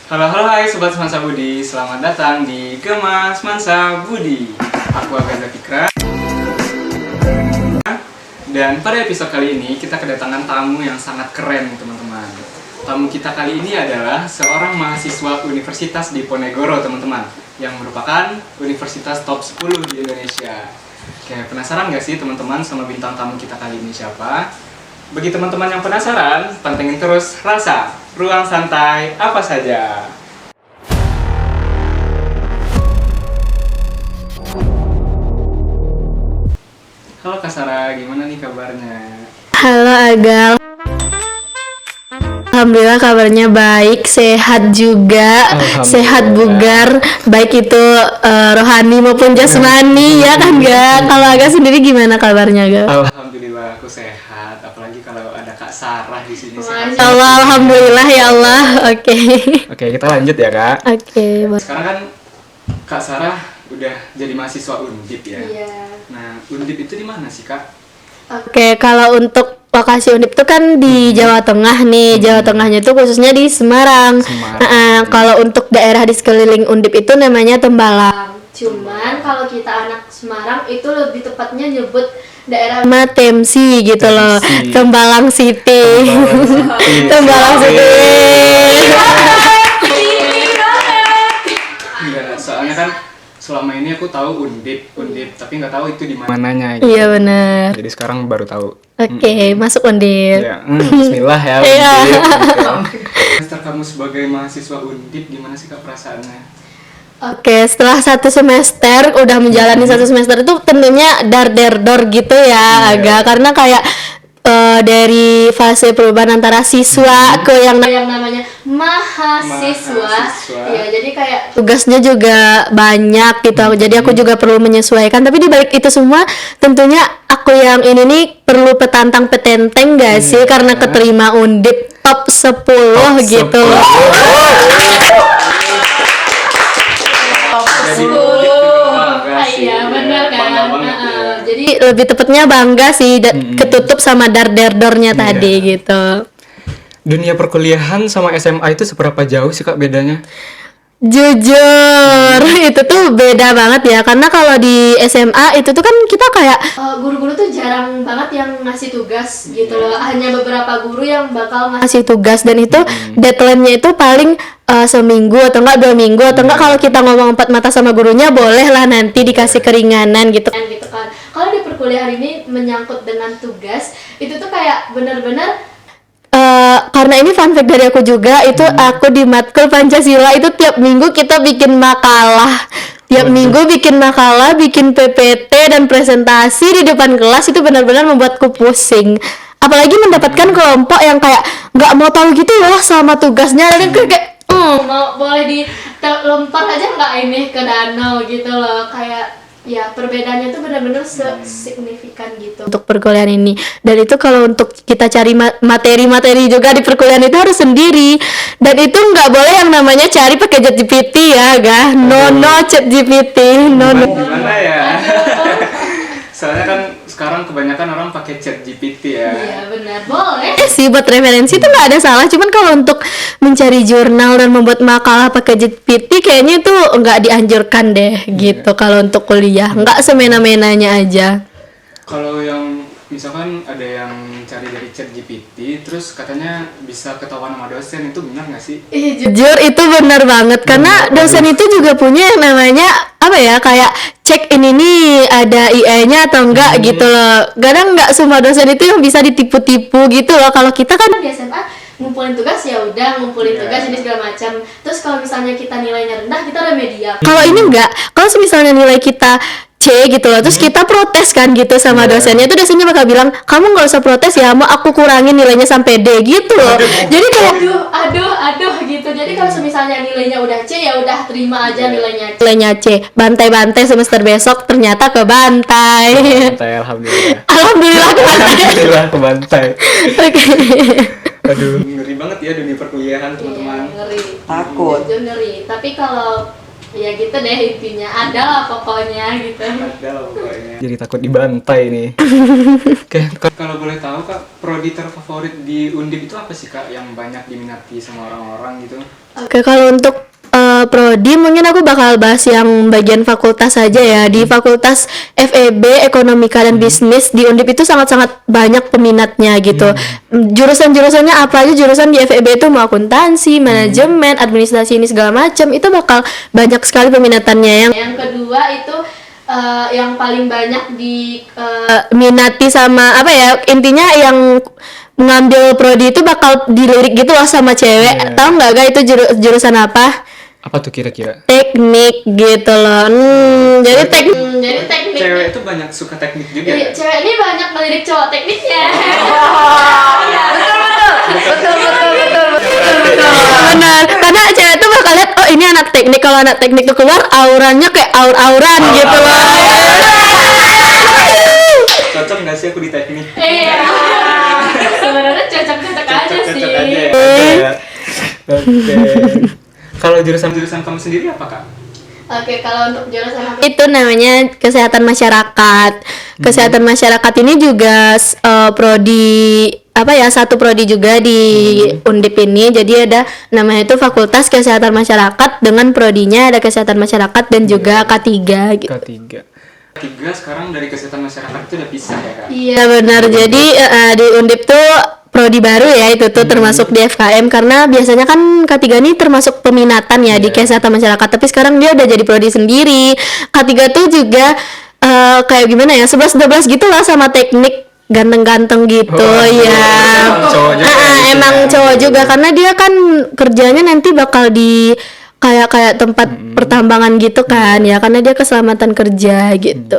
Halo hai Sobat Semansa Budi, selamat datang di Gema Semansa Budi. Aku Agaza Fikra. Dan pada episode kali ini kita kedatangan tamu yang sangat keren teman-teman. Tamu kita kali ini adalah seorang mahasiswa Universitas Diponegoro teman-teman, yang merupakan universitas top 10 di Indonesia. Oke, penasaran gak sih teman-teman sama bintang tamu kita kali ini siapa? Bagi teman-teman yang penasaran, pantengin terus Rasa, Ruang Santai Apa Saja. Halo Kak Sarah, gimana nih kabarnya? Halo Agal. Alhamdulillah kabarnya baik, sehat juga, sehat bugar, baik itu rohani maupun jasmani ya kan Ga? Kalau Aga sendiri gimana kabarnya Ga? Alhamdulillah aku sehat, apalagi kalau ada Kak Sarah di sini. Masya Allah, alhamdulillah ya Allah. Oke. Oke, kita lanjut ya Kak. Oke. Sekarang kan Kak Sarah udah jadi mahasiswa Undip ya. Iya. Nah, Undip itu di mana sih Kak? Oke, kalau untuk lokasi Undip itu kan di Jawa Tengah nih. Jawa Tengahnya itu khususnya di Semarang. Kalau untuk daerah di sekeliling Undip itu namanya Tembalang. Cuman kalau kita anak Semarang itu lebih tepatnya nyebut daerah Matemsi gitu loh. Tembalang City. Tembalang City. Enggak, soalnya kan selama ini aku tahu Undip, tapi nggak tahu itu di mananya gitu. Iya benar. Jadi sekarang baru tahu. Oke, masuk Undip. Ya, bismillah ya Undip. Semester kamu sebagai mahasiswa Undip gimana sih Kak perasaannya? Oke, setelah satu semester, udah menjalani satu semester itu tentunya dar-der-dor gitu ya, agak karena kayak dari fase perubahan antara siswa ke yang namanya mahasiswa. Ya, jadi kayak tugasnya juga banyak gitu. Jadi aku juga perlu menyesuaikan. Tapi di balik itu semua, tentunya aku yang ini nih perlu petantang petenteng gak sih? Karena keterima Undip top 10 gitu. Iya benar kan. Jadi lebih tepatnya bangga sih ketutup sama dar-der-dornya tadi gitu. Dunia perkuliahan sama SMA itu seberapa jauh sih Kak bedanya? Jujur itu tuh beda banget ya, karena kalau di SMA itu tuh kan kita kayak guru-guru tuh jarang banget yang ngasih tugas gitu loh, hanya beberapa guru yang bakal ngasih tugas dan itu deadline-nya itu paling seminggu atau enggak 2 minggu atau enggak kalau kita ngomong empat mata sama gurunya boleh lah nanti dikasih keringanan gitu kan. Kalau di perkuliahan ini menyangkut dengan tugas itu tuh kayak benar-benar karena ini fun fact dari aku juga, itu aku di matkul Pancasila itu tiap minggu kita bikin makalah. Tiap minggu bikin makalah, bikin PPT dan presentasi di depan kelas, itu benar-benar membuatku pusing. Apalagi mendapatkan kelompok yang kayak nggak mau tahu gitu loh sama tugasnya, dan kayak mau boleh dilempar aja nggak ini ke danau gitu loh, kayak ya perbedaannya tuh benar-benar signifikan gitu untuk perkuliahan ini. Dan itu kalau untuk kita cari materi-materi juga di perkuliahan itu harus sendiri, dan itu nggak boleh yang namanya cari pakai ChatGPT ya, no ChatGPT, no. Gimana ya? Soalnya kan sekarang kebanyakan orang pakai ChatGPT ya. Iya benar, boleh sih buat referensi itu nggak ada salah. Cuman kalau untuk mencari jurnal dan membuat makalah pakai GPT kayaknya itu nggak dianjurkan deh gitu. Kalau untuk kuliah nggak semena-menanya aja. Kalau yang misalkan ada yang cari dari ChatGPT terus katanya bisa ketahuan sama dosen, itu benar nggak sih? Jujur itu benar banget, karena dosen itu juga punya yang namanya apa ya, kayak cek ini nih ada IE-nya atau enggak gitu loh. Kadang nggak semua dosen itu yang bisa ditipu-tipu gitu loh. Kalau kita kan di SMA ngumpulin tugas ya udah ngumpulin tugas ini segala macam. Terus kalau misalnya kita nilainya rendah kita remedial. Kalau ini enggak, kalau misalnya nilai kita C gitu loh, terus kita protes kan gitu sama dosennya, itu dosennya bakal bilang kamu nggak usah protes ya, mau aku kurangin nilainya sampai D gitu loh. Jadi kayak aduh gitu. Jadi kalau misalnya nilainya udah C ya udah terima aja nilainya C, bantai-bantai semester besok ternyata ke bantai. Alhamdulillah ke bantai. Oke. Aduh, ngeri banget ya dunia perkuliahan teman-teman. Iya, ngeri. Takut. Jujur ngeri. Tapi kalau Ya gitu deh intinya, ada lah pokoknya gitu. Ada lah pokoknya. Jadi takut dibantai nih. Oke, kalau boleh tahu Kak, prodi terfavorit di Undip itu apa sih Kak yang banyak diminati sama orang-orang gitu? Oke, kalau untuk prodi mungkin aku bakal bahas yang bagian fakultas saja ya. Di fakultas FEB Ekonomika dan Bisnis di Undip itu sangat-sangat banyak peminatnya gitu. Jurusan-jurusannya apa aja, jurusan di FEB itu mau akuntansi, manajemen, administrasi ini segala macam itu bakal banyak sekali peminatannya. Yang kedua itu yang paling banyak minati sama apa ya, intinya yang mengambil prodi itu bakal dilirik gitu loh sama cewek. Tahu nggak Ga itu jurusan apa? Apa tuh kira-kira? Teknik gitu loh. Jadi teknik. Cewek itu banyak suka teknik juga. Iya, cewek ini banyak melirik cowok tekniknya. Iya, betul. Benar. Karena cewek itu bakal lihat, oh ini anak teknik. Kalau anak teknik tuh keluar auranya kayak aur-auran gitu loh. Cocok nggak sih aku di teknik? Iya. Sebenarnya cocok-cocok aja sih. Cocok aja ya. Oke. Kalau jurusan kamu sendiri apa Kak? Oke, kalau untuk jurusan aku itu namanya kesehatan masyarakat. Kesehatan masyarakat ini juga prodi apa ya, satu prodi juga di Undip ini. Jadi ada namanya itu Fakultas Kesehatan Masyarakat, dengan prodinya ada Kesehatan Masyarakat dan juga K3 gitu. K3 sekarang dari kesehatan masyarakat itu udah pisah ya Kak? Iya benar. Jadi di Undip tuh prodi baru ya itu tuh termasuk di FKM, karena biasanya kan K3 ini termasuk peminatan ya di kesehatan masyarakat, tapi sekarang dia udah jadi prodi sendiri. K3 tuh juga kayak gimana ya, 11-12 gitu lah sama teknik, ganteng-ganteng gitu ya. Emang cowok juga karena dia kan kerjanya nanti bakal di kayak tempat pertambangan gitu kan ya, karena dia keselamatan kerja gitu.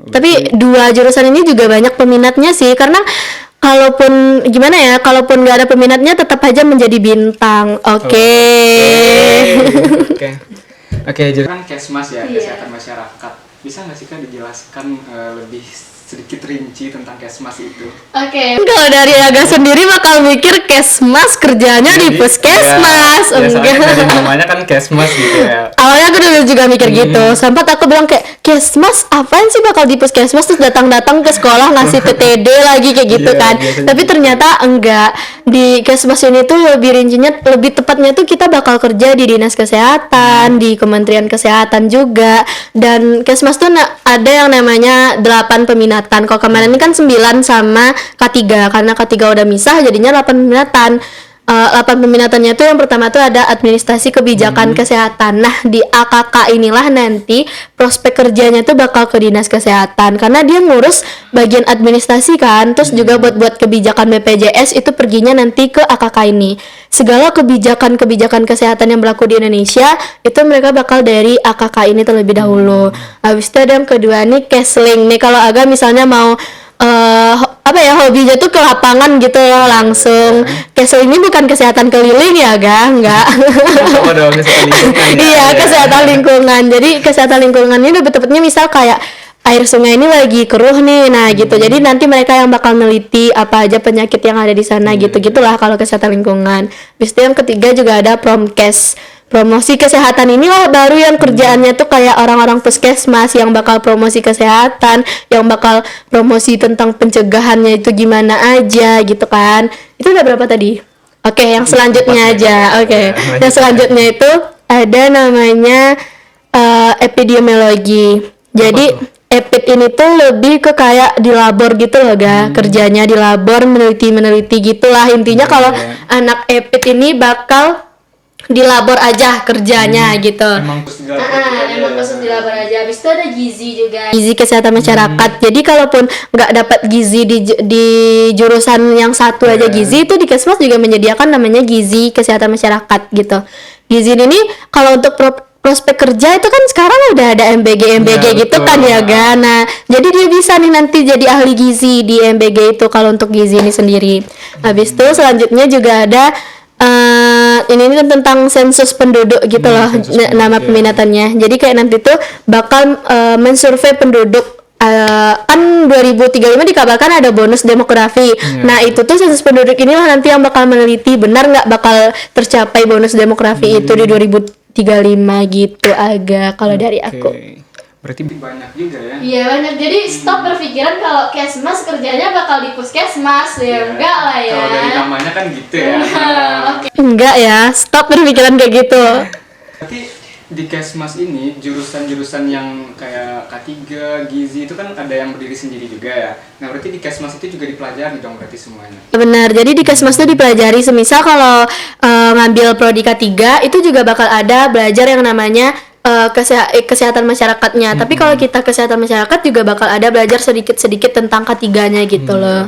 Tapi dua jurusan ini juga banyak peminatnya sih, karena kalaupun gimana ya, kalaupun nggak ada peminatnya tetap aja menjadi bintang. Oke. Jadi kan Kesmas ya, kesehatan masyarakat. Bisa nggak sih Kak dijelaskan lebih sedikit rinci tentang Kesmas itu? Oke. Kalau dari Aga sendiri bakal mikir Kesmas kerjanya di puskesmas. Enggak. Dari namanya kan Kesmas gitu ya. Awalnya aku dulu juga mikir gitu. Sempat aku bilang kayak, Kesmas apaan sih bakal di puskesmas, terus datang-datang ke sekolah ngasih PTD lagi kayak gitu kan. Tapi ternyata enggak. Di Kesmas ini tuh lebih rincinya, lebih tepatnya tuh kita bakal kerja di Dinas Kesehatan, di Kementerian Kesehatan juga. Dan Kesmas tuh ada yang namanya 8 peminatan. Kalau kemarin ini kan 9 sama K3, karena K3 udah misah jadinya 8 peminatan. 8 peminatannya tuh yang pertama tuh ada administrasi kebijakan kesehatan. Nah, di AKK inilah nanti prospek kerjanya tuh bakal ke Dinas Kesehatan, karena dia ngurus bagian administrasi kan, terus juga buat kebijakan BPJS itu perginya nanti ke AKK ini. Segala kebijakan kesehatan yang berlaku di Indonesia itu mereka bakal dari AKK ini terlebih dahulu. Habis itu ada yang kedua nih Kesling nih, kalau Aga misalnya mau apa ya, hobinya tuh ke lapangan gitu loh langsung. Kesel ini bukan kesehatan keliling ya, enggak. Iya, kesehatan lingkungan. Jadi kesehatan lingkungan ini lebih tepatnya misal kayak air sungai ini lagi keruh nih, nah gitu. Jadi nanti mereka yang bakal neliti apa aja penyakit yang ada di sana gitu-gitulah kalau kesehatan lingkungan. Terus yang ketiga juga ada Promkes. Promosi kesehatan inilah baru yang kerjaannya tuh kayak orang-orang puskesmas yang bakal promosi kesehatan, yang bakal promosi tentang pencegahannya itu gimana aja gitu kan. Itu udah berapa tadi? Oke, yang selanjutnya aja. Oke. Yang selanjutnya itu ada namanya epidemiologi. Jadi epid ini tuh lebih ke kayak di labor gitu loh kerjanya di labor, meneliti gitulah intinya. Kalau anak epid ini bakal di labor aja kerjanya gitu. Emang khusus di labor aja. Habis itu ada gizi juga. Gizi kesehatan masyarakat. Jadi kalaupun nggak dapat gizi di jurusan yang satu aja gizi, itu di Kesmas juga menyediakan namanya gizi kesehatan masyarakat gitu. Gizi ini kalau untuk prospek kerja itu kan sekarang udah ada MBG gitu betul. Kan ya Nah, jadi dia bisa nih nanti jadi ahli gizi di MBG itu kalau untuk gizi ini sendiri. Habis itu selanjutnya juga ada ini tentang sensus penduduk gitu loh, nama peminatannya. Jadi kayak nanti tuh bakal mensurvei penduduk. Kan 2035 dikabarkan ada bonus demografi. Nah itu tuh sensus penduduk inilah nanti yang bakal meneliti benar nggak bakal tercapai bonus demografi itu di 35 gitu agak kalau dari aku. Berarti banyak juga ya. Iya banyak. Jadi stop berpikiran kalau Kesmas kerjanya bakal di puskesmas ya. Enggak lah ya. Kalau dari namanya kan gitu ya. Oke. Enggak ya, stop berpikiran kayak gitu. Berarti di Kesmas ini jurusan-jurusan yang kayak K3, Gizi itu kan ada yang berdiri sendiri juga ya. Nah berarti di Kesmas itu juga dipelajari dong berarti semuanya. Benar, jadi di Kesmas tuh dipelajari semisal kalau ngambil prodi K3 itu juga bakal ada belajar yang namanya kesehatan masyarakatnya. Tapi kalau kita kesehatan masyarakat juga bakal ada belajar sedikit-sedikit tentang K3-nya gitu loh.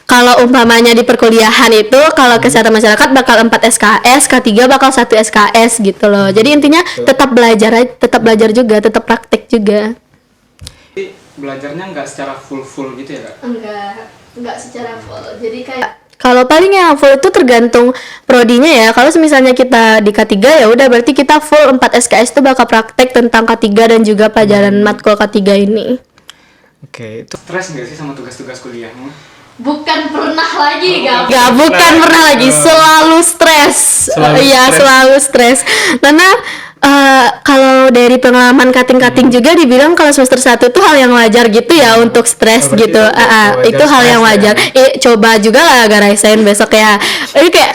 Kalau umpamanya di perkuliahan itu kalau kesehatan masyarakat bakal 4 SKS, K3 bakal 1 SKS gitu loh. Jadi intinya tetap belajar juga, tetap praktek juga. Jadi belajarnya nggak secara full gitu ya Kak? Enggak secara full. Jadi kayak kalau paling yang full itu tergantung prodinya ya. Kalau misalnya kita di K3 ya udah berarti kita full 4 SKS itu bakal praktek tentang K3 dan juga pelajaran matkul K3 ini. Oke, itu stres nggak sih sama tugas-tugas kuliahmu? Bukan pernah lagi, bukan pernah lagi, selalu stres. Selalu stres. Karena kalau dari pengalaman kating-kating juga dibilang kalau semester 1 itu hal yang wajar gitu ya untuk stres gitu. Itu hal yang wajar. Coba juga lah agak rasain besok ya. Ini kayak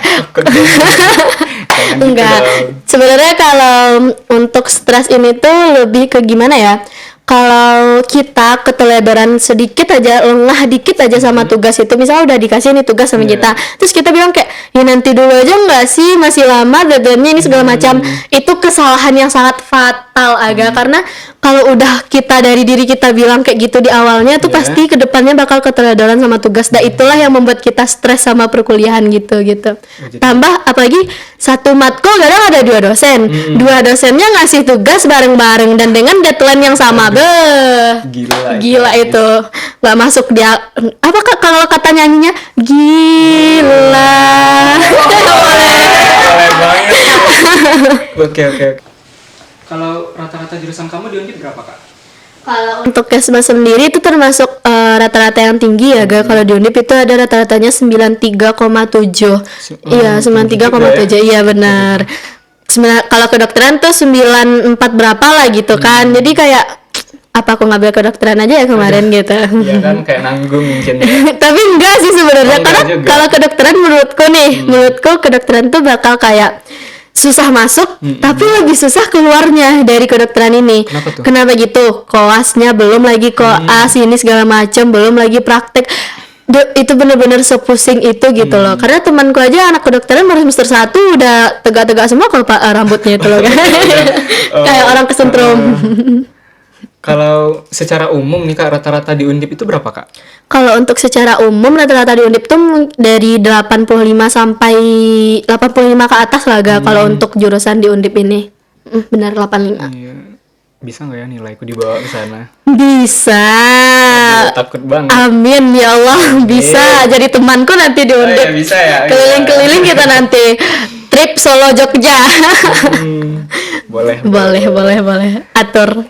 enggak. Sebenarnya kalau untuk stres ini tuh lebih ke gimana ya? Kalau kita keteledoran sedikit aja, lengah dikit aja sama tugas itu, misalnya udah dikasih nih tugas sama kita, terus kita bilang kayak, ya nanti dulu aja nggak sih, masih lama, deadline-nya ini segala macam, itu kesalahan yang sangat fatal agak, karena kalau udah kita dari diri kita bilang kayak gitu di awalnya tuh pasti kedepannya bakal keteledoran sama tugas, dan itulah yang membuat kita stres sama perkuliahan gitu. Tambah apalagi satu matkul kadang ada 2 dosen, 2 dosennya ngasih tugas bareng-bareng dan dengan deadline yang sama. Gila itu nggak masuk dia apa kalau kata nyanyinya gila. Boleh banget. Oke. Kalau rata-rata jurusan kamu di Undip berapa Kak? Kalau untuk Kesmas sendiri itu termasuk rata-rata yang tinggi ya Ga. Kalau di Undip itu ada rata-ratanya 93,7. Iya 93,7 iya benar. Kalau kedokteran tuh 94 berapa lah gitu kan. Jadi kayak apa aku ngambil kedokteran aja ya kemarin gitu. Iya kan kayak nanggung mungkin ya. Tapi enggak sih sebenarnya karena kalau kedokteran menurutku kedokteran tuh bakal kayak susah masuk tapi lebih susah keluarnya dari kedokteran ini. Kenapa gitu? Koasnya belum lagi koas ini segala macam, belum lagi praktek. Itu bener-bener sepusing itu gitu loh. Karena temanku aja anak kedokteran baru semester 1 udah tegak-tegak semua kalau rambutnya itu loh kan. Kayak orang kesentrum. Kalau secara umum nih Kak, rata-rata di Undip itu berapa Kak? Kalau untuk secara umum rata-rata di Undip tuh dari 85 sampai 85 ke atas lah Ga. Kalau untuk jurusan di Undip ini. Benar 85. Iya. Bisa nggak ya nilaiku dibawa ke sana? Bisa. Takut banget. Amin ya Allah. Bisa jadi temanku nanti di Undip. Bisa ya. Keliling-keliling kita nanti. Trip Solo Jogja. Boleh. Atur.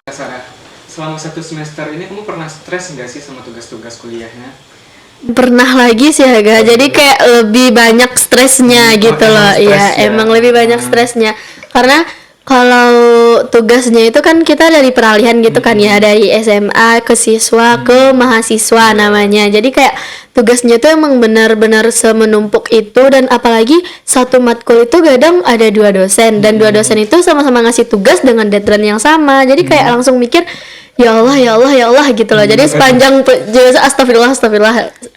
Sarah, selama 1 semester ini kamu pernah stres nggak sih sama tugas-tugas kuliahnya? Pernah lagi sih agak, jadi kayak lebih banyak stresnya gitu loh. Iya, emang lebih banyak stresnya karena kalau tugasnya itu kan kita dari peralihan gitu kan ya, dari SMA ke siswa ke mahasiswa namanya. Jadi kayak tugasnya tuh emang benar-benar semenumpuk itu, dan apalagi satu matkul itu kadang ada 2 dosen dan 2 dosen itu sama-sama ngasih tugas dengan deadline yang sama. Jadi kayak langsung mikir ya Allah gitu loh. Jadi sepanjang astagfirullah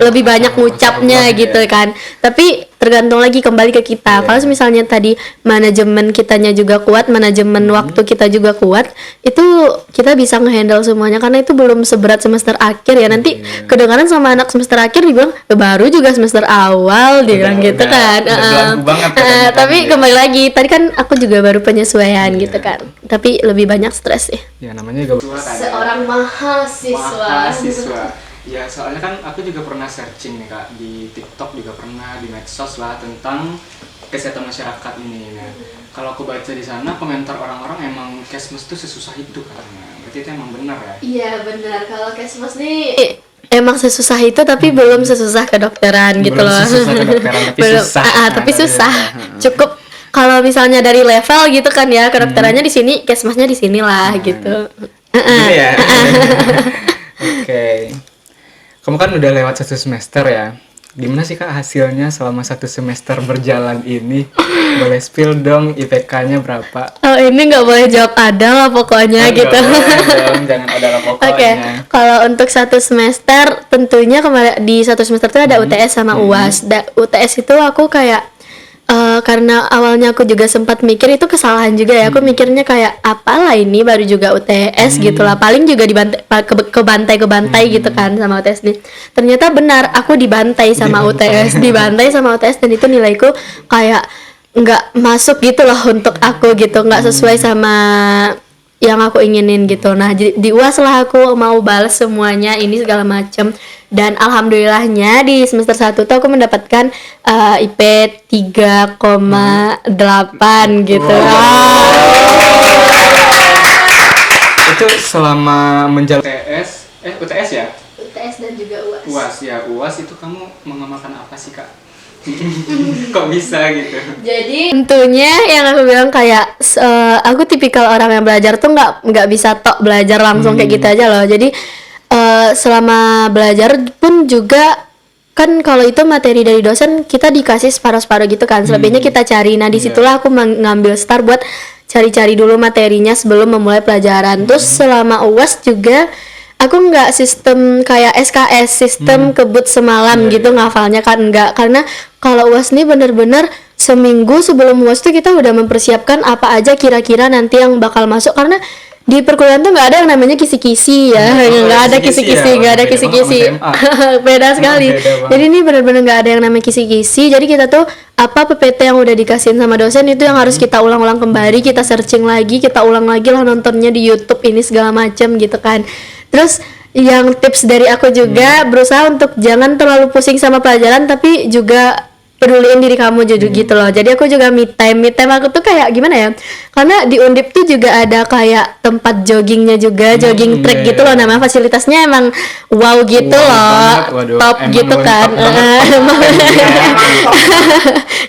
lebih banyak ngucapnya gitu kan. Tapi tergantung lagi kembali ke kita. Kalau misalnya tadi manajemen kitanya juga kuat, manajemen waktu kita juga kuat, itu kita bisa ngehandle semuanya karena itu belum seberat semester akhir ya. Nanti kedengaran sama anak semester akhir dibilang baru juga semester awal dibilang gitu kan. Tapi kembali lagi tadi kan aku juga baru penyesuaian gitu kan. Tapi lebih banyak stres sih. Ya namanya juga seorang mahasiswa. Ya soalnya kan aku juga pernah searching nih Kak, di TikTok juga pernah, di medsos lah tentang kesehatan masyarakat ini. Nah, kalau aku baca di sana komentar orang-orang emang Kesmas tuh sesusah itu katanya. Berarti itu emang benar ya? Iya benar. Kalau Kesmas nih emang sesusah itu tapi belum sesusah kedokteran gitu Belum loh. sesusah kedokteran, tapi Belum, susah. tapi Nah, susah. tapi- Cukup kalau misalnya dari level gitu kan ya, kedokterannya di sini, kesmasnya di sini lah gitu. Gitu ya. Oke. Kamu kan udah lewat 1 semester ya. Gimana sih Kak hasilnya selama 1 semester berjalan ini? Boleh spill dong IPK-nya berapa? Oh ini nggak boleh jawab ada lah pokoknya Oh, gitu. nggak boleh dong, jangan ada lah Oke, pokoknya. kalau untuk 1 semester tentunya kemarin di 1 semester itu ada UTS sama UAS. UTS itu aku kayak karena awalnya aku juga sempat mikir itu kesalahan juga ya. Aku mikirnya kayak apalah ini baru juga UTS gitu lah. Paling juga dibantai kebantai gitu kan sama UTS ini. Ternyata benar aku dibantai sama UTS, dibantai sama UTS dan itu nilaiku kayak nggak masuk gitu loh untuk aku gitu, nggak sesuai sama yang aku inginin gitu. Nah di UAS lah aku mau balas semuanya ini segala macem, dan alhamdulillahnya di semester 1 tuh aku mendapatkan IP 3,8 gitu. Itu selama menjalani UTS ya? UTS dan juga UAS. UAS ya, UAS itu kamu mengamalkan apa sih Kak? Kok bisa gitu? Jadi tentunya yang aku bilang kayak aku tipikal orang yang belajar tuh nggak bisa tok belajar langsung kayak gitu aja loh. Jadi selama belajar pun juga kan kalau itu materi dari dosen kita dikasih separuh-separuh gitu kan. Selebihnya kita cari. Nah disitulah aku mengambil start buat cari-cari dulu materinya sebelum memulai pelajaran. Terus selama UAS juga aku nggak sistem kayak SKS, sistem kebut semalam gitu ngafalnya kan enggak, karena kalau UAS ini bener-bener seminggu sebelum UAS tuh kita udah mempersiapkan apa aja kira-kira nanti yang bakal masuk, karena di perkuliahan tuh nggak ada yang namanya kisi-kisi ya, nggak ada kisi-kisi, nggak ada kisi-kisi, beda sekali. Jadi ini bener-bener nggak ada yang namanya kisi-kisi. Jadi kita tuh apa PPT yang udah dikasihin sama dosen itu yang harus kita ulang-ulang kembali, kita searching lagi, kita ulang lagi lah nontonnya di YouTube ini segala macem gitu kan. Terus yang tips dari aku juga berusaha untuk jangan terlalu pusing sama pelajaran, tapi juga peduliin diri kamu gitu loh. Jadi aku juga me time aku tuh kayak gimana ya, karena di Undip tuh juga ada kayak tempat joggingnya juga, jogging track gitu loh, namanya fasilitasnya emang wow gitu loh, top gitu kan.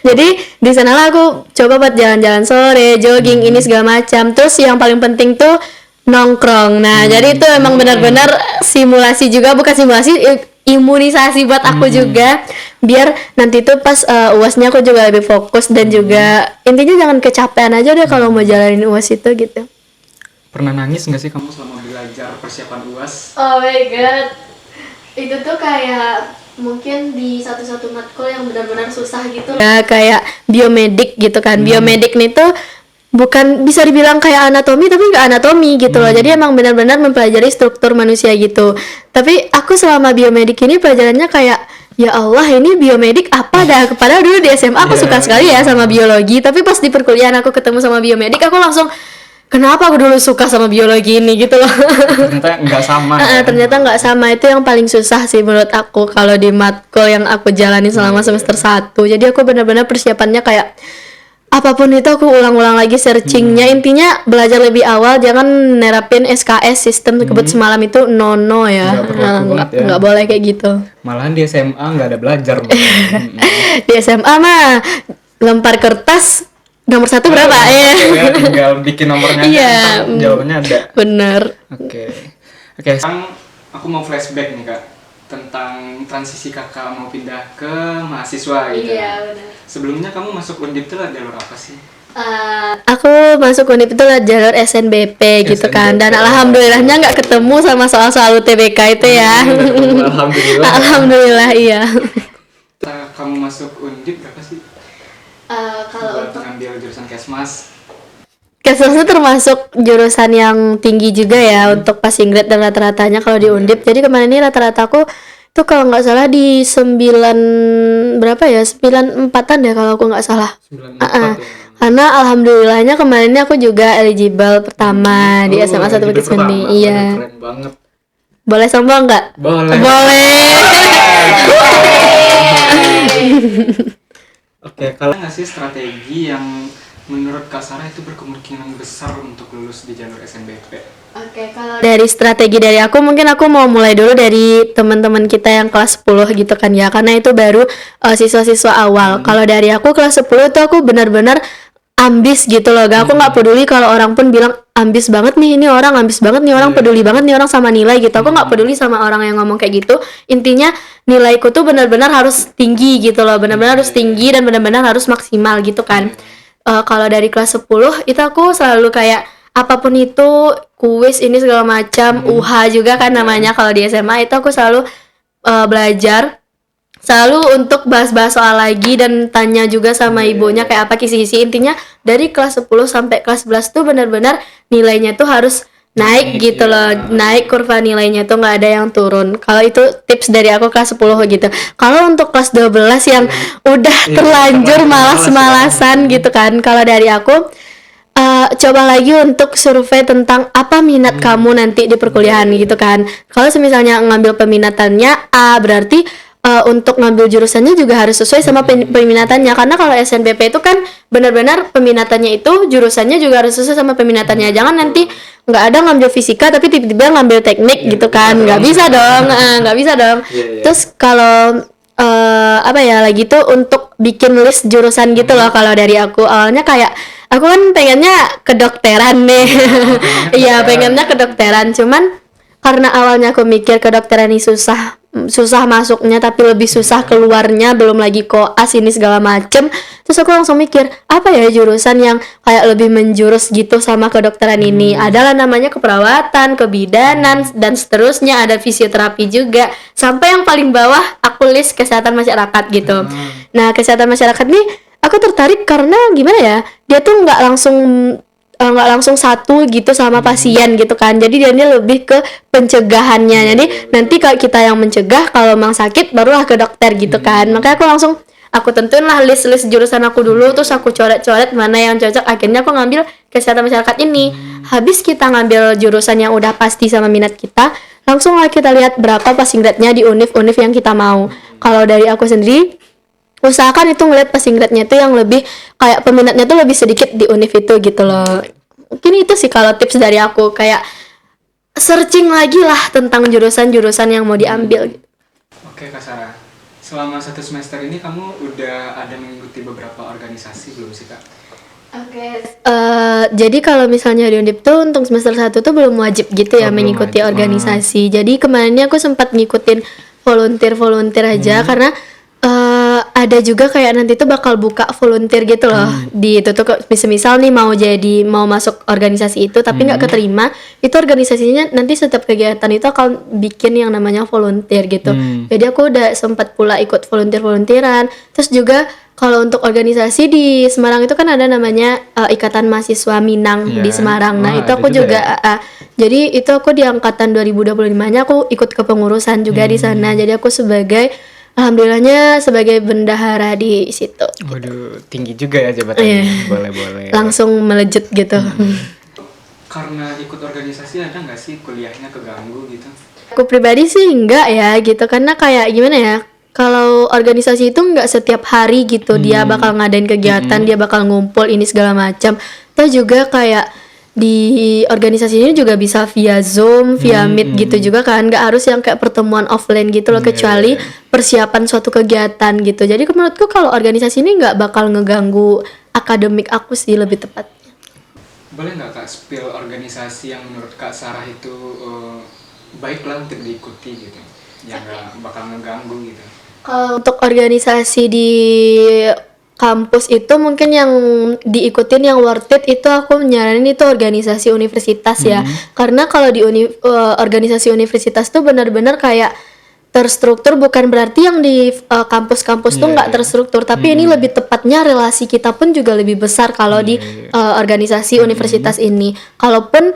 Jadi di sanalah aku coba buat jalan-jalan sore, jogging ini segala macam. Terus yang paling penting tuh nongkrong. Nah, jadi itu emang benar-benar simulasi juga, bukan simulasi, imunisasi buat aku juga, biar nanti tuh pas UASnya aku juga lebih fokus, dan juga intinya jangan kecapean aja deh kalau mau jalanin UAS itu gitu. Pernah nangis nggak sih kamu selama belajar persiapan UAS? Oh my god, itu tuh kayak mungkin di satu-satu matkul yang benar-benar susah gitu ya, kayak biomedik gitu kan. Biomedik nih tuh bukan bisa dibilang kayak anatomi tapi nggak anatomi gitu loh. Jadi emang benar-benar mempelajari struktur manusia gitu. Tapi aku selama biomedik ini pelajarannya kayak ya Allah ini biomedik apa dah. Padahal dulu di SMA aku suka sekali ya sama biologi, tapi pas di perkuliahan aku ketemu sama biomedik aku langsung kenapa aku dulu suka sama biologi ini gitu loh. Ternyata nggak sama ya? Ternyata nggak sama. Itu yang paling susah sih menurut aku kalau di matkul yang aku jalani selama semester 1. Jadi aku benar-benar persiapannya kayak apapun itu aku ulang-ulang lagi searchingnya. Intinya belajar lebih awal, jangan nerapin SKS sistem kebut semalam itu no ya. Nggak boleh kayak gitu. Malahan di SMA nggak ada belajar. Di SMA mah lempar kertas nomor 1 berapa ya? Tinggal bikin nomornya aja, jawabannya ada. Bener. Oke. Sekarang aku mau flashback nih Kak, tentang transisi kakak mau pindah ke mahasiswa gitu. Iya benar. Sebelumnya kamu masuk Undip itu jalur apa sih? Aku masuk Undip itu jalur SNBP gitu kan, dan alhamdulillahnya nggak ketemu sama soal-soal UTBK itu ya. Alhamdulillah. Alhamdulillah iya. Kamu masuk Undip berapa sih? Kalau untuk ngambil jurusan Kesmas. Kesmas itu termasuk jurusan yang tinggi juga ya untuk passing grade dan rata-ratanya kalau di Undip. Jadi kemarin ini rata-rata aku tuh kalau nggak salah di 9 berapa ya, 94-an deh kalau aku nggak salah. 94 ya. Karena alhamdulillahnya kemarin ini aku juga eligible pertama di SMA 1 Bukit Seni. Iya. Keren banget. Boleh sombong nggak? Boleh. Oke, kalau nggak sih strategi yang menurut Kak Sarah itu berkemungkinan besar untuk lulus di jalur SNBP? Oke, kalau dari strategi dari aku mungkin aku mau mulai dulu dari teman-teman kita yang kelas 10 gitu kan ya. Karena itu baru siswa-siswa awal. Kalau dari aku kelas 10 tuh aku benar-benar ambis gitu loh. Aku nggak peduli kalau orang pun bilang ambis banget nih ini orang, ambis banget nih orang, peduli banget nih orang sama nilai gitu. Aku nggak peduli sama orang yang ngomong kayak gitu. Intinya nilaiku tuh benar-benar harus tinggi gitu loh. Benar-benar harus tinggi dan benar-benar harus maksimal gitu kan. Kalau dari kelas 10 itu aku selalu kayak apapun itu kuis ini segala macam, UH juga kan namanya kalau di SMA itu aku selalu belajar selalu untuk bahas-bahas soal lagi dan tanya juga sama ibunya kayak apa kisi-kisi. Intinya dari kelas 10 sampai kelas 11 tuh benar-benar nilainya tuh harus naik gitu loh, naik kurva nilainya tuh nggak ada yang turun. Kalau itu tips dari aku kelas 10 gitu. Kalau untuk kelas 12 yang udah terlanjur malas-malasan gitu kan, kalau dari aku coba lagi untuk survei tentang apa minat kamu nanti di perkuliahan gitu kan. Kalau misalnya ngambil peminatannya A, berarti untuk ngambil jurusannya juga harus sesuai sama peminatannya. Karena kalau SNPP itu kan benar-benar peminatannya itu jurusannya juga harus sesuai sama peminatannya. Jangan nanti nggak ada ngambil fisika tapi tiba-tiba ngambil teknik gitu kan. Nggak bisa dong, nggak bisa dong. Terus kalau apa ya lagi tuh untuk bikin list jurusan gitu loh. Kalau dari aku awalnya kayak aku kan pengennya kedokteran nih. Iya, pengennya kedokteran. Cuman karena awalnya aku mikir kedokteran ini susah masuknya tapi lebih susah keluarnya, belum lagi koas ini segala macem. Terus aku langsung mikir apa ya jurusan yang kayak lebih menjurus gitu sama kedokteran ini. Adalah namanya keperawatan, kebidanan dan seterusnya, ada fisioterapi juga. Sampai yang paling bawah aku list kesehatan masyarakat gitu. Nah, kesehatan masyarakat nih aku tertarik karena gimana ya, dia tuh nggak langsung satu gitu sama pasien gitu kan. Jadi dia lebih ke pencegahannya. Jadi nanti kalau kita yang mencegah, kalau memang sakit barulah ke dokter gitu kan. Makanya aku tentuin lah list jurusan aku dulu, terus aku coret-coret mana yang cocok. Akhirnya aku ngambil kesehatan masyarakat ini. Habis kita ngambil jurusan yang udah pasti sama minat kita, langsung lah kita lihat berapa passing grade-nya di univ-univ yang kita mau. Kalau dari aku sendiri, usahakan itu ngeliat passing grade-nya itu yang lebih kayak peminatnya tuh lebih sedikit di univ itu gitu loh. Mungkin itu sih kalau tips dari aku, kayak searching lagi lah tentang jurusan-jurusan yang mau diambil gitu. Oke Kak Sarah, selama 1 semester ini kamu udah ada mengikuti beberapa organisasi belum sih Kak? Oke. Jadi kalau misalnya di Undip tuh untuk semester 1 tuh belum wajib gitu ya mengikuti organisasi. Jadi kemarinnya aku sempat ngikutin volunteer aja karena ada juga kayak nanti tuh bakal buka volunteer gitu loh di itu tuh misal nih mau masuk organisasi itu tapi nggak keterima, itu organisasinya nanti setiap kegiatan itu akan bikin yang namanya volunteer gitu. Jadi aku udah sempat pula ikut volunteeran. Terus juga kalau untuk organisasi di Semarang itu kan ada namanya Ikatan Mahasiswa Minang di Semarang. Nah, itu aku juga jadi itu aku di angkatan 2025-nya aku ikut kepengurusan juga di sana. Jadi aku alhamdulillahnya sebagai bendahara di situ. Waduh, tinggi juga ya jabatannya. Boleh. Langsung melejit gitu. Karena ikut organisasi ada nggak sih kuliahnya keganggu gitu? Aku pribadi sih enggak ya gitu, karena kayak gimana ya, kalau organisasi itu nggak setiap hari gitu dia bakal ngadain kegiatan, dia bakal ngumpul ini segala macam. Atau juga kayak di organisasi ini juga bisa via Zoom, via Meet gitu juga kan, nggak harus yang kayak pertemuan offline gitu loh, kecuali persiapan suatu kegiatan gitu. Jadi menurutku kalau organisasi ini nggak bakal ngeganggu akademik aku sih, lebih tepatnya. Boleh nggak Kak spill organisasi yang menurut Kak Sarah itu baiklah untuk diikuti gitu, yang nggak bakal ngeganggu gitu? Kalau untuk organisasi di kampus itu mungkin yang diikutin yang worth it itu aku nyaranin itu organisasi universitas ya. Karena kalau di organisasi universitas tuh benar-benar kayak terstruktur, bukan berarti yang di kampus-kampus tuh nggak terstruktur, tapi ini lebih tepatnya relasi kita pun juga lebih besar kalau di organisasi universitas ini. Kalaupun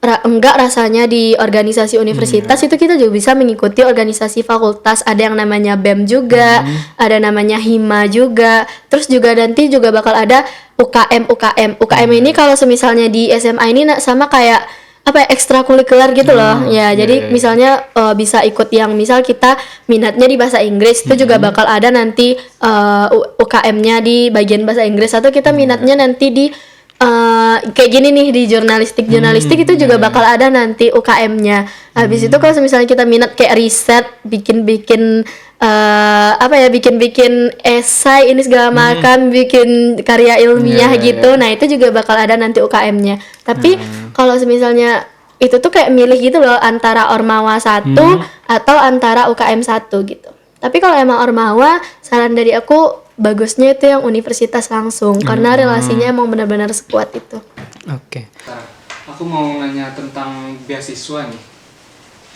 enggak rasanya di organisasi universitas itu kita juga bisa mengikuti organisasi fakultas. Ada yang namanya BEM juga, ada namanya HIMA juga. Terus juga nanti juga bakal ada UKM ini kalau semisalnya di SMA ini sama kayak apa ya, ekstrakurikuler gitu loh. Jadi misalnya bisa ikut yang misal kita minatnya di bahasa Inggris, itu juga bakal ada nanti UKM-nya di bagian bahasa Inggris, atau kita minatnya nanti di kayak gini nih di jurnalistik itu juga bakal ada nanti UKM-nya. Habis itu kalau misalnya kita minat kayak riset, bikin bikin esai ini segala macam, bikin karya ilmiah gitu. Nah, itu juga bakal ada nanti UKM-nya. Tapi kalau misalnya itu tuh kayak milih gitu loh antara Ormawa 1 atau antara UKM 1 gitu. Tapi kalau emang Ormawa, saran dari aku bagusnya itu yang universitas langsung karena relasinya emang benar-benar sekuat itu. Oke. Aku mau nanya tentang beasiswa nih.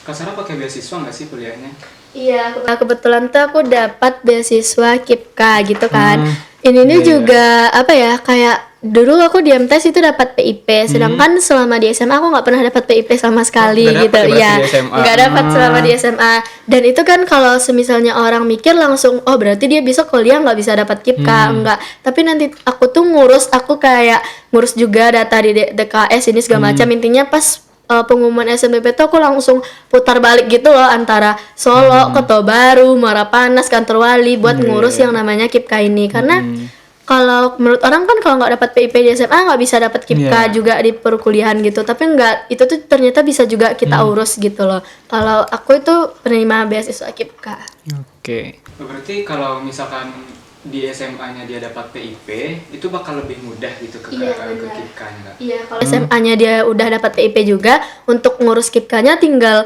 Kak Sarah pakai beasiswa nggak sih kuliahnya? Iya, kebetulan tuh aku dapat beasiswa KIPKA gitu kan. Ini nih juga apa ya, kayak dulu aku di MTS itu dapat PIP, sedangkan selama di SMA aku nggak pernah dapat PIP sama sekali gitu. Iya, nggak dapat selama di SMA. Dan itu kan kalau semisalnya orang mikir langsung, oh berarti dia bisa kuliah nggak bisa dapat KIPKA, enggak. Tapi nanti aku tuh aku kayak ngurus juga data di DKS ini segala macam. Intinya pas pengumuman SNBP tuh aku langsung putar balik gitu loh antara Solo, Kota Baru, Muara Panas, Kantor Wali buat ngurus yang namanya KIPKA ini. Karena kalau menurut orang kan kalau nggak dapat PIP di SMA nggak bisa dapat KIPKA juga di perkuliahan gitu. Tapi enggak, itu tuh ternyata bisa juga kita urus gitu loh. Kalau aku itu penerima beasiswa KIPKA. Oke. Berarti kalau misalkan di SMA-nya dia dapat PIP, itu bakal lebih mudah gitu ke KIPKA-nya. Iya, kalau SMA-nya dia udah dapat PIP juga, untuk ngurus KIPKA-nya tinggal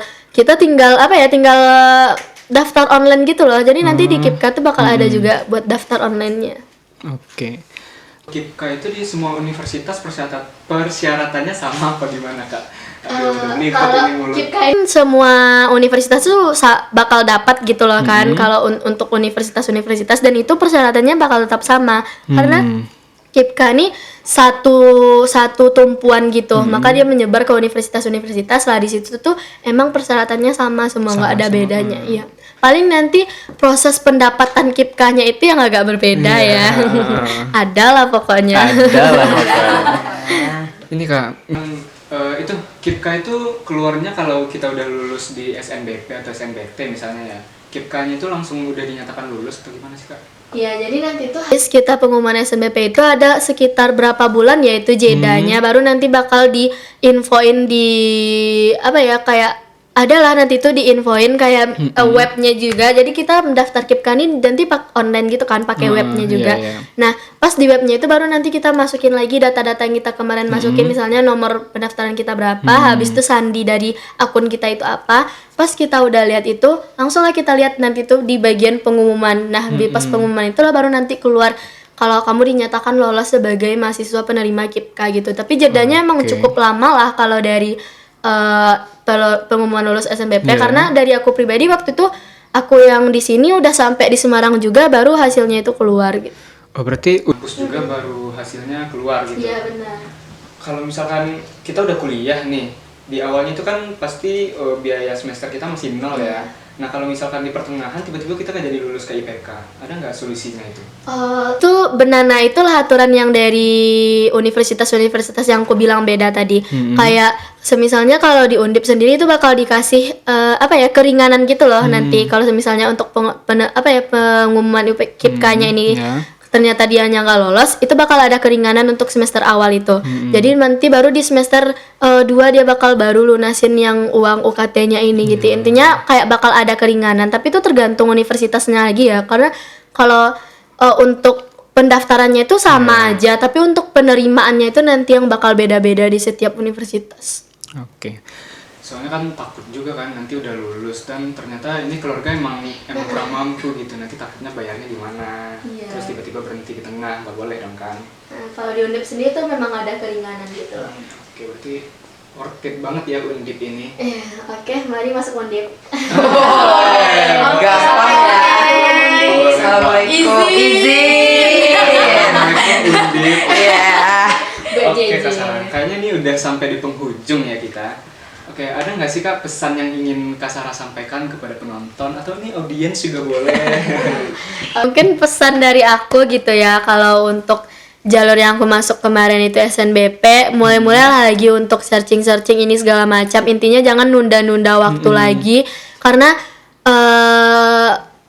daftar online gitu loh. Jadi nanti di KIPKA tuh bakal ada juga buat daftar online-nya. Oke. KIPKA itu di semua universitas persyaratannya sama apa gimana, Kak? Kalau KIPKA ini semua universitas tuh bakal dapat gitu loh kan. Kalau untuk universitas-universitas, dan itu persyaratannya bakal tetap sama karena KIPKA ini satu tumpuan gitu, maka dia menyebar ke universitas-universitas lah. Di situ tuh emang persyaratannya sama semua, nggak ada bedanya. Iya, paling nanti proses pendapatan KIPKA-nya itu yang agak berbeda ya. Ada lah pokoknya. Ini Kak, itu KIPKA itu keluarnya kalau kita udah lulus di SNBP atau SNBT misalnya ya, KIPKA-nya itu langsung udah dinyatakan lulus atau gimana sih, Kak? Iya, jadi nanti tuh kita pengumuman SNBP itu ada sekitar berapa bulan yaitu jedanya, baru nanti bakal diinfoin di kayak adalah nanti tuh diinfoin kayak webnya juga. Jadi kita mendaftar KIPKA ini nanti online gitu kan, pakai webnya juga. Nah, pas di webnya itu baru nanti kita masukin lagi data-data yang kita kemarin masukin, misalnya nomor pendaftaran kita berapa, habis itu sandi dari akun kita itu apa. Pas kita udah lihat itu, langsung lah kita lihat nanti tuh di bagian pengumuman. Nah, di pas pengumuman itulah baru nanti keluar kalau kamu dinyatakan lolos sebagai mahasiswa penerima KIPKA gitu. Tapi jedanya emang cukup lama lah kalau dari pengumuman lulus SNBP, karena dari aku pribadi waktu itu aku yang di sini udah sampai di Semarang juga baru hasilnya itu keluar gitu. oh berarti Kampus juga baru hasilnya keluar gitu. Iya, benar. Kalau misalkan kita udah kuliah nih, di awalnya itu kan pasti biaya semester kita masih nol ya. Nah, kalau misalkan di pertengahan tiba-tiba kita nggak jadi lulus ke IPK, ada nggak solusinya itu? Itu benar, nah itulah aturan yang dari universitas-universitas yang aku bilang beda tadi. Kayak semisalnya kalau di Undip sendiri itu bakal dikasih keringanan gitu loh nanti kalau misalnya untuk pengumuman KIPKA-nya ini ternyata dianya nggak lolos, itu bakal ada keringanan untuk semester awal itu. Jadi nanti baru di semester 2 dia bakal baru lunasin yang uang UKT-nya ini gitu. Intinya kayak bakal ada keringanan, tapi itu tergantung universitasnya lagi ya. Karena kalau untuk pendaftarannya itu sama aja, tapi untuk penerimaannya itu nanti yang bakal beda-beda di setiap universitas. Oke. Soalnya kan takut juga kan nanti udah lulus dan ternyata ini keluarga emang kurang mampu gitu, nanti takutnya bayarnya gimana, terus tiba-tiba berhenti di tengah, nggak boleh dong kan. Nah, kalau di Undip sendiri tuh memang ada keringanan gitu. Oke, berarti worth it banget ya Undip ini. Oke, mari masuk Undip. Gampang ya. Assalamualaikum. Izin. Undip. Iya. Oke, Kak Sarah, kayaknya ini udah sampai di penghujung ya kita. Oke, ada nggak sih Kak pesan yang ingin Kak Sarah sampaikan kepada penonton atau ini audiens juga boleh? Mungkin pesan dari aku gitu ya, kalau untuk jalur yang aku masuk kemarin itu SNBP, mulai-mulai lagi untuk searching ini segala macam. Intinya jangan nunda-nunda waktu lagi, karena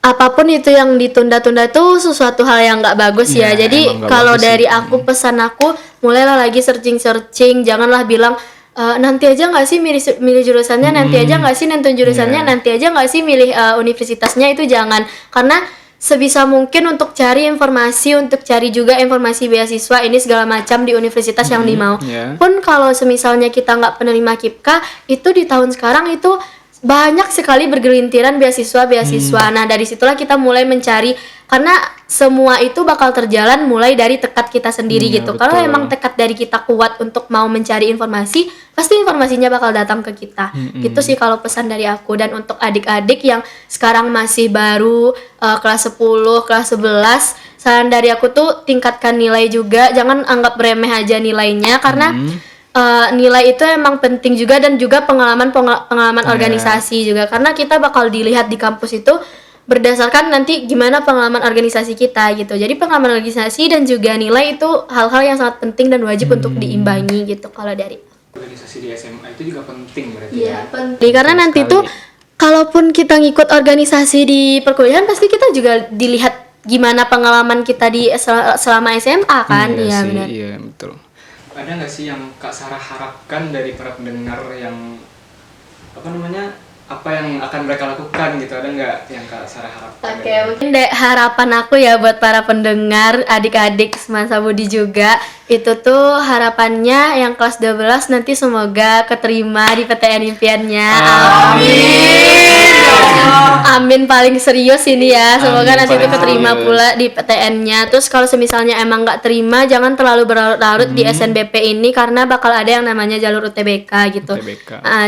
apapun itu yang ditunda-tunda itu sesuatu hal yang nggak bagus ya. Jadi kalau dari aku, pesan aku mulailah lagi searching, janganlah bilang nanti aja nggak sih milih jurusannya, nanti aja nggak sih nentuin jurusannya, nanti aja nggak sih milih universitasnya, itu jangan. Karena sebisa mungkin untuk cari informasi, untuk cari juga informasi beasiswa ini segala macam di universitas yang dimau. Pun kalau semisalnya kita nggak penerima KIPKA, itu di tahun sekarang itu banyak sekali bergelintiran beasiswa. Nah, dari situlah kita mulai mencari, karena semua itu bakal terjalan mulai dari tekad kita sendiri gitu. Kalau emang tekad dari kita kuat untuk mau mencari informasi, pasti informasinya bakal datang ke kita. Gitu sih kalau pesan dari aku. Dan untuk adik-adik yang sekarang masih baru kelas 10, kelas 11, saran dari aku tuh tingkatkan nilai juga, jangan anggap remeh aja nilainya, karena nilai itu emang penting juga, dan juga pengalaman organisasi juga, karena kita bakal dilihat di kampus itu berdasarkan nanti gimana pengalaman organisasi kita gitu. Jadi pengalaman organisasi dan juga nilai itu hal-hal yang sangat penting dan wajib untuk diimbangi gitu kalau dari Organisasi di SMA itu juga penting berarti ya. Penting karena nanti tuh kalaupun kita ngikut organisasi di perkuliahan, pasti kita juga dilihat gimana pengalaman kita di selama SMA kan. Iya benar. Iya betul. Ada nggak sih yang Kak Sarah harapkan dari para pendengar yang apa yang akan mereka lakukan gitu? Ada nggak yang Kak Sarah harapkan? Oke, mungkin harapan aku ya buat para pendengar, adik-adik semasa Budi juga, itu tuh harapannya yang kelas 12 nanti semoga keterima di PTN impiannya. Amin paling serius ini ya, semoga nanti itu keterima pula di PTN-nya. Terus kalau semisalnya emang nggak terima, jangan terlalu berlarut-larut di SNBP ini, karena bakal ada yang namanya jalur UTBK gitu.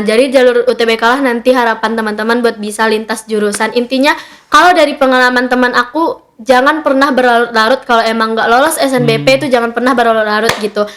Jadi jalur UTBK lah nanti harapan teman-teman buat bisa lintas jurusan. Intinya kalau dari pengalaman teman aku, jangan pernah berlarut-larut. Kalau emang nggak lolos SNBP itu jangan pernah berlarut-larut gitu.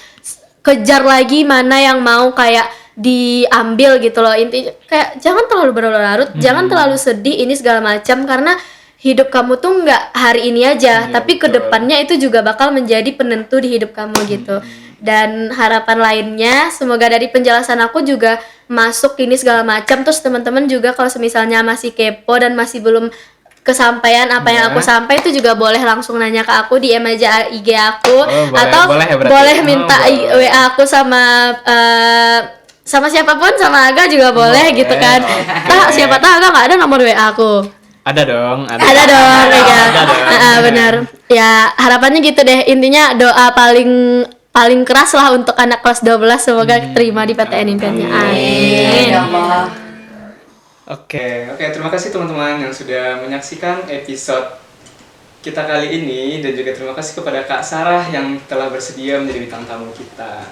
Kejar lagi mana yang mau kayak diambil gitu loh. Intinya kayak jangan terlalu berlarut, jangan terlalu sedih ini segala macam, karena hidup kamu tuh nggak hari ini aja, tapi kedepannya itu juga bakal menjadi penentu di hidup kamu gitu. Dan harapan lainnya, semoga dari penjelasan aku juga masuk ini segala macam. Terus teman-teman juga kalau misalnya masih kepo dan masih belum kesampaian apa yang aku sampai, itu juga boleh langsung nanya ke aku, DM aja IG aku, atau boleh minta WA aku sama siapapun, sama Aga juga boleh gitu kan. Siapa tahu Aga nggak ada nomor WA aku. Ada dong ya. Benar ya, harapannya gitu deh. Intinya doa paling keras lah untuk anak kelas 12, semoga terima di PTN impiannya. Amin. Oke, terima kasih teman-teman yang sudah menyaksikan episode kita kali ini, dan juga terima kasih kepada Kak Sarah yang telah bersedia menjadi bintang tamu kita.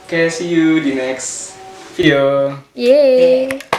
Oke, see you di next video. Yeay.